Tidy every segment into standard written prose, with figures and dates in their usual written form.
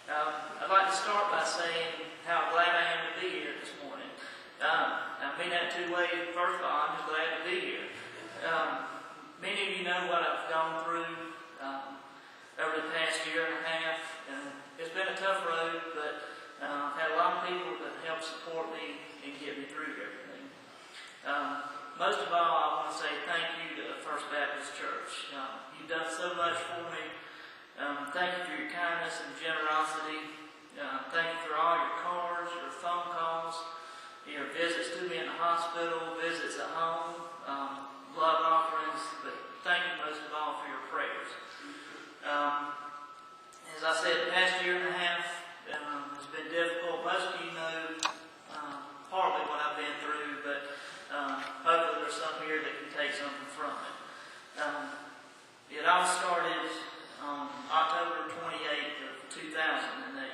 I'd like to start by saying how glad I am to be here this morning. I mean that two ways. First of all, I'm just glad to be here. Many of you know what I've gone through over the past year and a half. It's been a tough road, but I've had a lot of people that help support me and get me through everything. Most of all, I want to say thank you to First Baptist Church. You've done so much for me. Thank you for your kindness and generosity. Thank you for all your cards, your phone calls, your visits to me in the hospital, visits at home, love offerings, but thank you most of all for your prayers. As I said, the past year and a half has been difficult. Most of you know partly what I've been through, but hopefully there's some here that can take something from it. It all started on October 28th of 2008.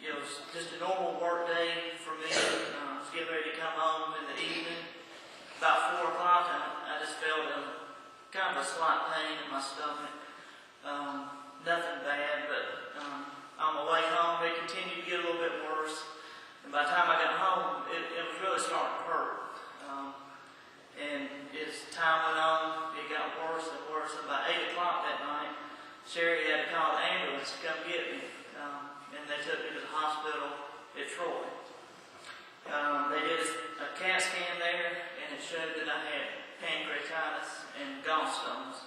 It was just a normal work day for me. I was getting ready to come home in the evening. About 4 o'clock, I just felt kind of a slight pain in my stomach. Nothing bad, but on my way home, it continued to get a little bit worse. And by the time I got home, it was really starting to hurt. And as time went on, it got worse and worse. And by 8 o'clock that night, Sherry had to call the ambulance to come get me. And they took me to the hospital at Troy. They did a CAT scan there, and it showed that I had pancreatitis and gallstones.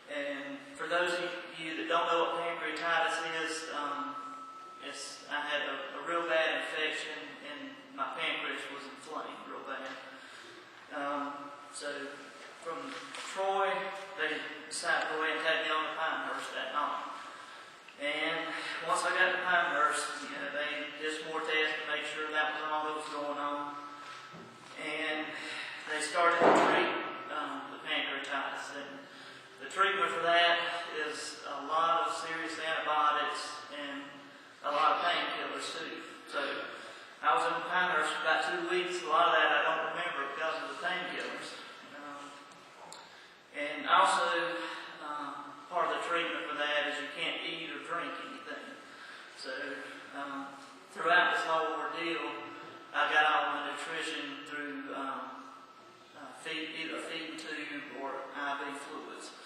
And for those of you that don't know what pancreatitis is, I had a real bad infection, and my pancreas was inflamed real bad. So from Troy, they decided to go ahead and take me on to Pinehurst that night. And once I got to Pinehurst, they did some more tests to make sure that was all that was going on. And they started to treat the pancreatitis. And the treatment for that is a lot of serious antibiotics and a lot of painkillers too. So I was in Pinehurst for about 2 weeks. A lot of that I don't remember because of the painkillers. And also, part of the treatment for that is you can't eat or drink anything. So throughout this whole ordeal, I got all my nutrition through either a feeding tube or IV fluids.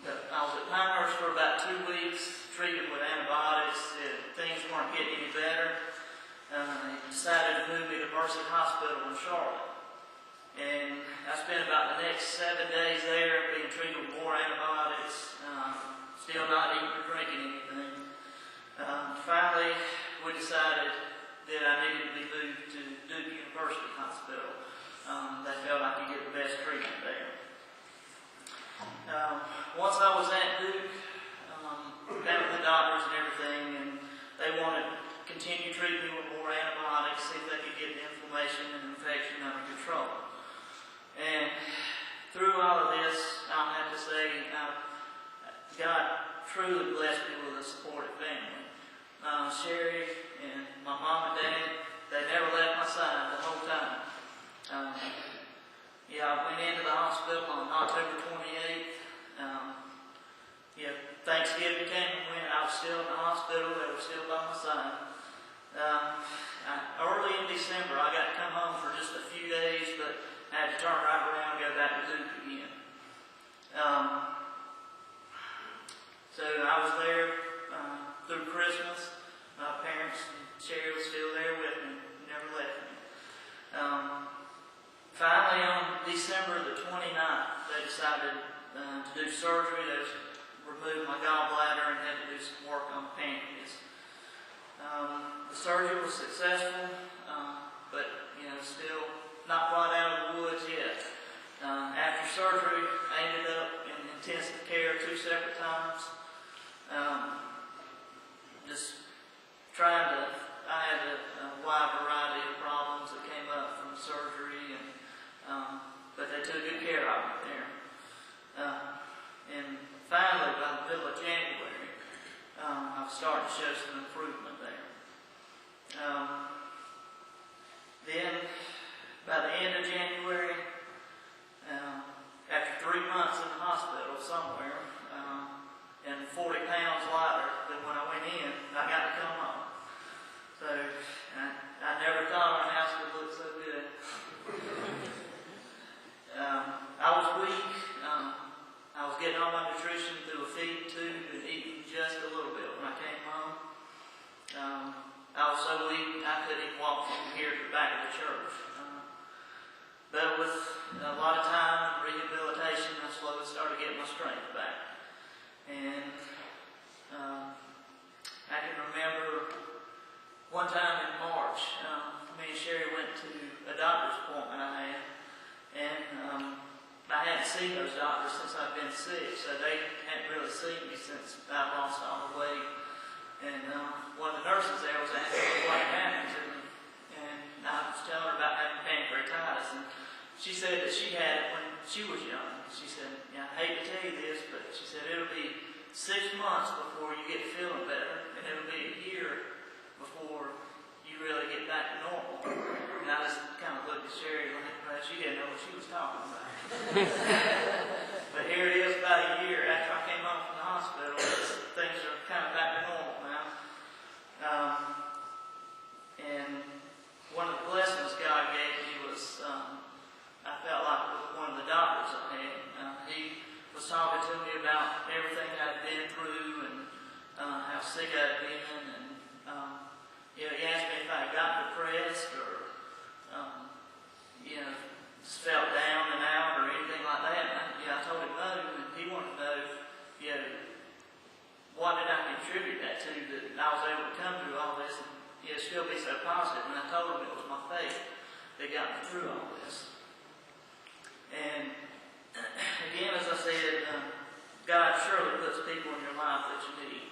But I was at Pinehurst for about 2 weeks, treated with antibiotics. Things weren't getting any better. They decided to move me to Mercy Hospital in Charlotte. And I spent about the next 7 days there being treated with more antibiotics, still not eating or drinking anything. Finally, we decided that I needed to be moved to Duke University Hospital. They felt I could get the best treatment there. Once I was at Duke, met with the doctors and everything, and they wanted to continue treating me with more antibiotics, see if they could get the inflammation and infection under control. And through all of this, I'll have to say, God truly blessed me with a supportive family. Sherry and my mom and dad, they never left my side the whole time. I went into the hospital on October 28th. Thanksgiving came and went. I was still in the hospital. They were still by my side. Early in December, I got to come home for just a few days, but I had to turn right around and go back to Duke again. So I was there through Christmas. My parents and Sherry was still there with me, never left me. Finally, on December the 29th, they decided to do surgery. They removed my gallbladder and had to do some work on the pancreas. The surgery was successful, but still not quite out of the woods yet. After surgery, I ended up in intensive care 2 separate times. I had a wide variety of problems that came up from surgery, but they took good care of me there. And finally, by the middle of January, I was starting to show some improvement there. Then, by the end of January, after 3 months in the hospital somewhere, in 40 pounds lighter than when I went in. I got to come home. So I never thought our house would look so good. I was weak. I was getting all my nutrition through a feed tube and eating just a little bit when I came home. I was so weak I couldn't even walk from here to the back of the church. But with a lot of time and rehabilitation, I slowly started getting my strength back. And I can remember one time in March, me and Sherry went to a doctor's appointment I had, and I hadn't seen those doctors since I'd been sick, so they hadn't really seen me since I lost all the weight. And one of the nurses there was asking me what happened to me, and I was telling her about having pancreatitis, and she said that she had it when she was young. She said, I hate to tell you this, but she said it'll be 6 months before you get feeling better, and it'll be a year before you really get back to normal. And I just kind of looked at Sherry like, well, she didn't know what she was talking about. But here it is about a year after I came home from the hospital. Things are kind of back to normal now. And one of the blessings God gave me was, I felt like one of the doctors I had, he was talking to me about everything I'd been through and how sick I'd been, and he asked me if I had gotten depressed or just felt down and out or anything like that. And I told him no, and he wanted to know, what did I contribute that to, that I was able to come through all this and still be so positive. And I told him it was my faith that got me through all this. And again, as I said, God surely puts people in your life that you need.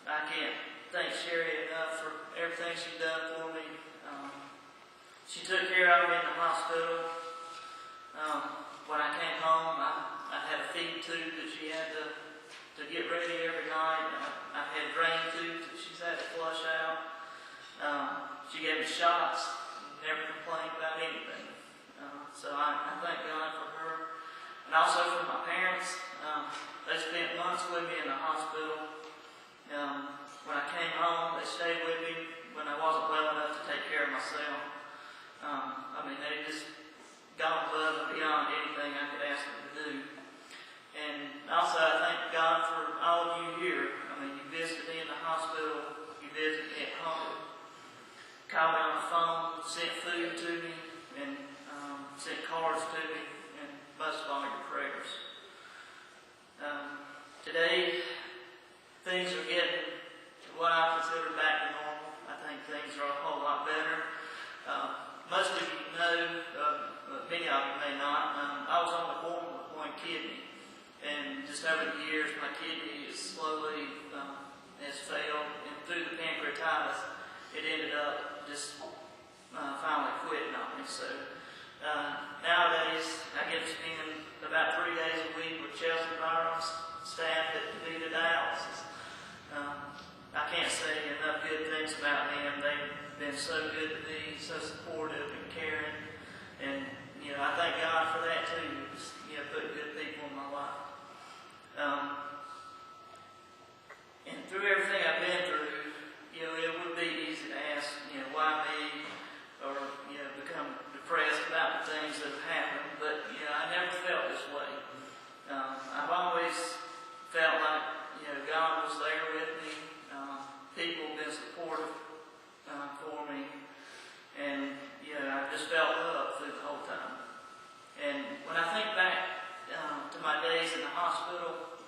I can't thank Sherry enough for everything she's done for me. She took care of me in the hospital. When I came home, I had a feed tube that she had to get ready every night. I had drain tubes that she's had to flush out. She gave me shots, never complained about anything. So I thank God for her. And also for my parents. They spent months with me in the hospital. When I came home, they stayed with me when I wasn't well enough to take care of myself. They just gone above and beyond anything I could ask them to do. And also I thank God for all of you here. You visited me in the hospital, you visited me at home, called me on the phone, sent food to me, and sent cards to me, and most of all your prayers. Today, things are getting what I consider back to normal. I think things are a whole lot better. Most of you know, many of you may not, I was on the board with one kidney, and just over the years my kidney is slowly has failed, and through the pancreatitis it ended up just finally quitting on me. So nowadays I get to spend about 3 days a week with Chelsea Byron's staff at the dialysis. I can't say enough good things about them. They've been so good to me, so supportive and caring, and I thank God for that too. Just put good people in my life. And through everything I've been through, it would be easy to ask, why me, or become depressed about the things that have happened. But I never felt this way. I've always felt like God was there with me. People have been supportive for me, and I just felt love through the whole time. And when I think back to my days in the hospital,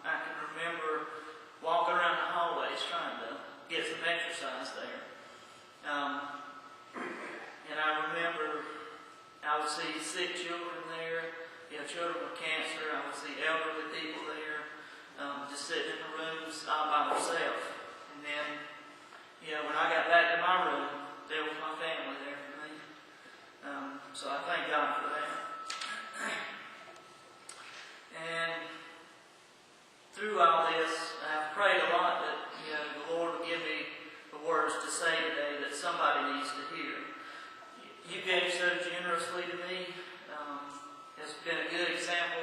I can remember walking around the hallways trying to get some exercise there. And I remember I would see sick children there, children with cancer. I would see elderly people there, just sitting in the rooms all by themselves. And then, when I got back to my room, there was my family there for me. So I thank God for that. And through all this, I've prayed a lot that, the Lord would give me the words to say today that somebody needs to hear. You gave so generously to me. It's been a good example